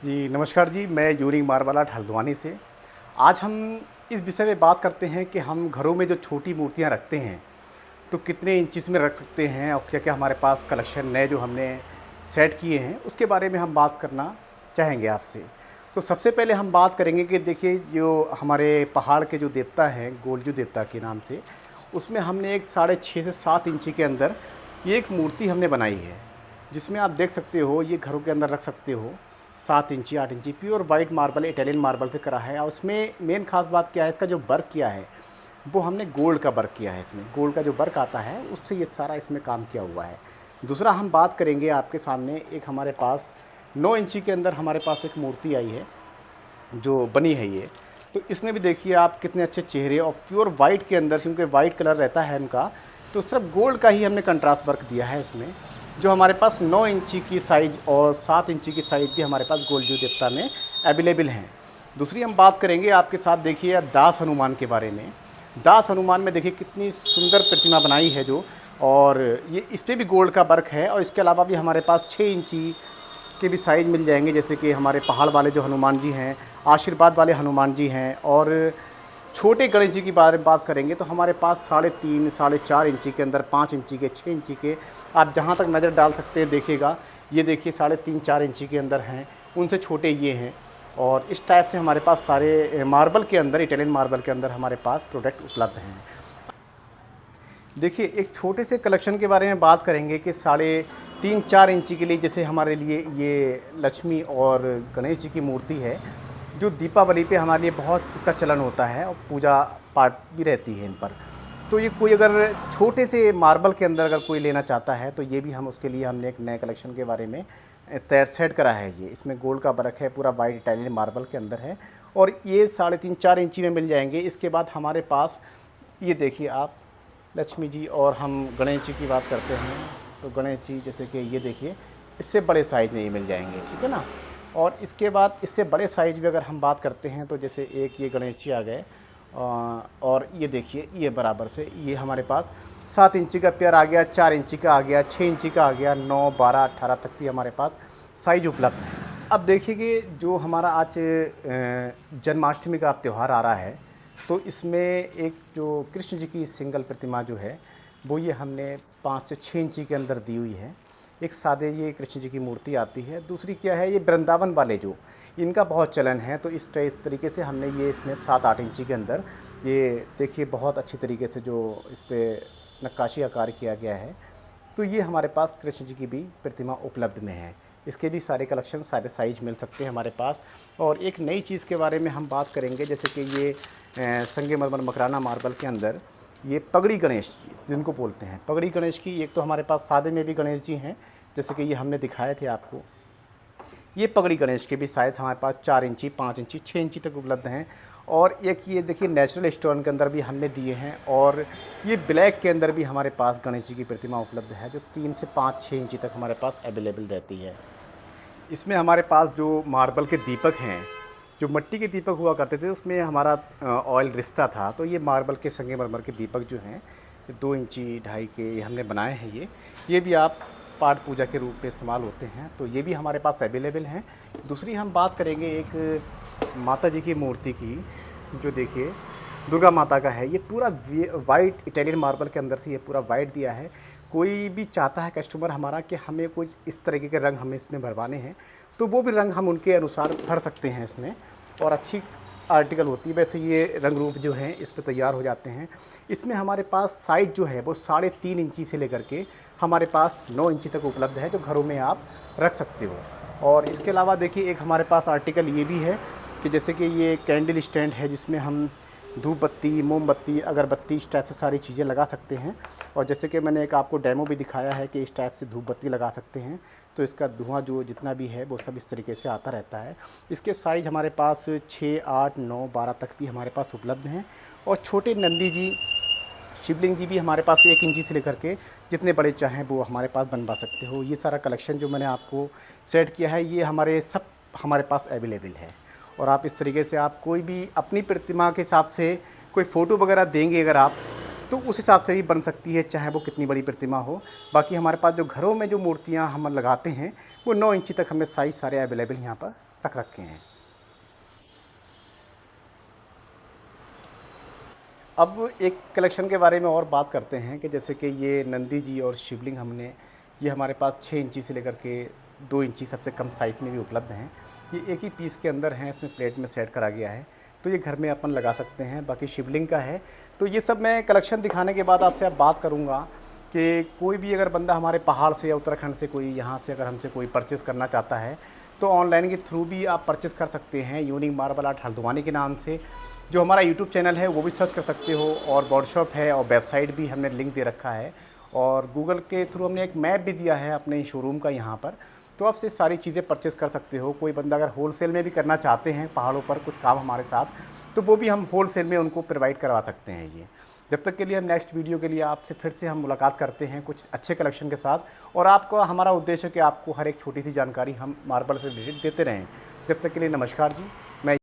जी, नमस्कार जी, मैं यूरी मारवाला हल्द्वानी से। आज हम इस विषय में बात करते हैं कि हम घरों में जो छोटी मूर्तियाँ रखते हैं, तो कितने इंचेस में रख सकते हैं और क्या-क्या हमारे पास कलेक्शन नए जो हमने सेट किए हैं, उसके बारे में हम बात करना चाहेंगे आपसे। तो सबसे पहले हम बात करेंगे कि देखिए जो हमारे पहाड़ के जो देवता हैं, गोलजू देवता के नाम से, उसमें हमने एक साढ़े 6 से 7 इंची के अंदर ये एक मूर्ति हमने बनाई है, जिसमें आप देख सकते हो ये घरों के अंदर रख सकते हो। 7 इंची 8 इंची pure white marble Italian marble से करा है और उसमें मेन खास बात क्या है, इसका जो वर्क किया है वो हमने गोल्ड का वर्क किया है। इसमें गोल्ड का जो वर्क आता है उससे ये सारा इसमें काम किया हुआ है। दूसरा हम बात करेंगे आपके सामने एक हमारे पास 9 इंची के अंदर हमारे पास एक मूर्ति आई है जो बनी है ये। तो इसमें भी देखिए आप कितने अच्छे चेहरे और प्योर वाइट के अंदर, क्योंकि वाइट कलर रहता है इनका, तो सिर्फ गोल्ड का ही हमने कंट्रास्ट वर्क दिया है इसमें। जो हमारे पास 9 इंची की साइज़ और 7 इंची की साइज़ भी हमारे पास गोलजू देवता में अवेलेबल हैं। दूसरी हम बात करेंगे आपके साथ देखिए दास हनुमान के बारे में। दास हनुमान में देखिए कितनी सुंदर प्रतिमा बनाई है जो, और ये इस पे भी गोल्ड का वर्क है। और इसके अलावा भी हमारे पास 6 इंची के भी साइज़ मिल जाएंगे, जैसे कि हमारे पहाड़ वाले जो हनुमान जी हैं, आशीर्वाद वाले हनुमान जी हैं। और छोटे गणेश जी की बारे में बात करेंगे तो हमारे पास 3.5 साढ़े 4 इंची के अंदर 5 इंची के 6 इंची के आप जहाँ तक नज़र डाल सकते हैं देखिएगा। ये देखिए 3.5 4 इंची के अंदर हैं, उनसे छोटे ये हैं। और इस टाइप से हमारे पास सारे मार्बल के अंदर, इटालियन मार्बल के अंदर हमारे पास प्रोडक्ट उपलब्ध हैं। देखिए एक छोटे से कलेक्शन के बारे में बात करेंगे कि 3.5 4 इंची के लिए, जैसे हमारे लिए ये लक्ष्मी और गणेश जी की मूर्ति है जो दीपावली पे हमारे लिए बहुत इसका चलन होता है और पूजा पाठ भी रहती है इन पर। तो ये कोई अगर छोटे से मार्बल के अंदर अगर कोई लेना चाहता है तो ये भी हम उसके लिए हमने एक नए कलेक्शन के बारे में तैयार सेट करा है। ये इसमें गोल्ड का वर्क है, पूरा वाइट इटालियन मार्बल के अंदर है और ये 3.5 4 इंची में मिल जाएंगे। इसके बाद हमारे पास ये देखिए आप लक्ष्मी जी, और हम गणेश जी की बात करते हैं तो गणेश जी जैसे कि ये देखिए इससे बड़े साइज़ में ये मिल जाएंगे, ठीक है ना। और इसके बाद इससे बड़े साइज़ में अगर हम बात करते हैं तो जैसे एक ये गणेश जी आ गए, और ये देखिए ये बराबर से ये हमारे पास 7 इंची का पेयर आ गया, 4 इंची का आ गया, 6 इंची का आ गया, 9 12 18 तक भी हमारे पास साइज उपलब्ध है। अब देखिए कि जो हमारा आज जन्माष्टमी का त्यौहार आ रहा है, तो इसमें एक जो कृष्ण जी की सिंगल प्रतिमा जो है वो ये हमने 5 से 6 इंची के अंदर दी हुई है। एक सादे ये कृष्ण जी की मूर्ति आती है। दूसरी क्या है, ये वृंदावन वाले जो इनका बहुत चलन है, तो इस तरीके से हमने ये इसमें 7 8 इंची के अंदर ये देखिए बहुत अच्छी तरीके से जो इस पर नक्काशी आकार किया गया है। तो ये हमारे पास कृष्ण जी की भी प्रतिमा उपलब्ध में है। इसके भी सारे कलेक्शन, सारे साइज मिल सकते हैं हमारे पास। और एक नई चीज़ के बारे में हम बात करेंगे, जैसे कि ये संगमरमर मकराना मार्बल के अंदर ये पगड़ी गणेश जिनको बोलते हैं, पगड़ी गणेश की एक तो हमारे पास सादे में भी गणेश जी हैं, जैसे कि ये हमने दिखाए थे आपको। ये पगड़ी गणेश के भी साइज़ हमारे पास 4 इंची 5 इंची 6 इंची तक उपलब्ध हैं। और एक ये देखिए नेचुरल स्टोन के अंदर भी हमने दिए हैं, और ये ब्लैक के अंदर भी हमारे पास गणेश जी की प्रतिमा उपलब्ध है जो 3 से 5 6 इंची तक हमारे पास अवेलेबल रहती है। इसमें हमारे पास जो मार्बल के दीपक हैं, जो मिट्टी के दीपक हुआ करते थे उसमें हमारा ऑयल रिश्ता था, तो ये मार्बल के संगमरमर के दीपक जो हैं 2 इंची 2.5 के हमने बनाए हैं। ये भी आप पाठ पूजा के रूप में इस्तेमाल होते हैं, तो ये भी हमारे पास अवेलेबल हैं। दूसरी हम बात करेंगे एक माता जी की मूर्ति की, जो देखिए दुर्गा माता का है। ये पूरा वाइट इटालियन मार्बल के अंदर से ये पूरा वाइट दिया है। कोई भी चाहता है कस्टमर हमारा कि हमें कुछ इस तरीके के रंग हमें इसमें भरवाने हैं, तो वो भी रंग हम उनके अनुसार भर सकते हैं इसमें, और अच्छी आर्टिकल होती है। वैसे ये रंग रूप जो हैं इस पे तैयार हो जाते हैं। इसमें हमारे पास साइज़ जो है वो 3.5 इंची से लेकर के हमारे पास 9 इंची तक उपलब्ध है, जो घरों में आप रख सकते हो। और इसके अलावा देखिए एक हमारे पास आर्टिकल ये भी है कि जैसे कि ये कैंडल स्टैंड है, जिसमें हम धूप बत्ती, मोमबत्ती, अगरबत्ती इस टाइप से सारी चीज़ें लगा सकते हैं। और जैसे कि मैंने एक आपको डेमो भी दिखाया है कि इस टाइप से धूप बत्ती लगा सकते हैं, तो इसका धुआं जो जितना भी है वो सब इस तरीके से आता रहता है। इसके साइज़ हमारे पास 6 8 9 12 तक भी हमारे पास उपलब्ध हैं। और छोटे नंदी जी, शिवलिंग जी भी हमारे पास 1 इंची से लेकर के जितने बड़े चाहें वो हमारे पास बनवा सकते हो। ये सारा कलेक्शन जो मैंने आपको सेट किया है ये हमारे पास अवेलेबल है। और आप इस तरीके से आप कोई भी अपनी प्रतिमा के हिसाब से कोई फ़ोटो वगैरह देंगे अगर आप, तो उस हिसाब से भी बन सकती है, चाहे वो कितनी बड़ी प्रतिमा हो। बाकी हमारे पास जो घरों में जो मूर्तियाँ हम लगाते हैं वो 9 इंची तक हमें साइज़ सारे अवेलेबल यहाँ पर रख रखे हैं। अब एक कलेक्शन के बारे में और बात करते हैं कि जैसे कि ये नंदी जी और शिवलिंग हमने, ये हमारे पास 6 इंची से लेकर के 2 इंची सबसे कम साइज़ में भी उपलब्ध हैं। ये एक ही पीस के अंदर हैं, इसमें प्लेट में सेट करा गया है, तो ये घर में अपन लगा सकते हैं। बाकी शिवलिंग का है, तो ये सब मैं कलेक्शन दिखाने के बाद आपसे अब बात करूँगा कि कोई भी अगर बंदा हमारे पहाड़ से या उत्तराखंड से कोई यहाँ से अगर हमसे कोई परचेज़ करना चाहता है तो ऑनलाइन के थ्रू भी आप परचेज़ कर सकते हैं। यूनिक मार्बल आर्ट हल्द्वानी के नाम से जो हमारा यूट्यूब चैनल है वो भी सर्च कर सकते हो, और बोर्ड शॉप है और वेबसाइट भी हमने लिंक दे रखा है, और गूगल के थ्रू हमने एक मैप भी दिया है अपने शोरूम का यहाँ पर, तो आप से सारी चीज़ें परचेज़ कर सकते हो। कोई बंदा अगर होलसेल में भी करना चाहते हैं पहाड़ों पर कुछ काम हमारे साथ, तो वो भी हम होलसेल में उनको प्रोवाइड करवा सकते हैं। ये जब तक के लिए हम नेक्स्ट वीडियो के लिए आपसे फिर से हम मुलाकात करते हैं कुछ अच्छे कलेक्शन के साथ, और आपको हमारा उद्देश्य है कि आपको हर एक छोटी सी जानकारी हम मार्बल से रिलेटेड देते रहें। जब तक के लिए नमस्कार जी।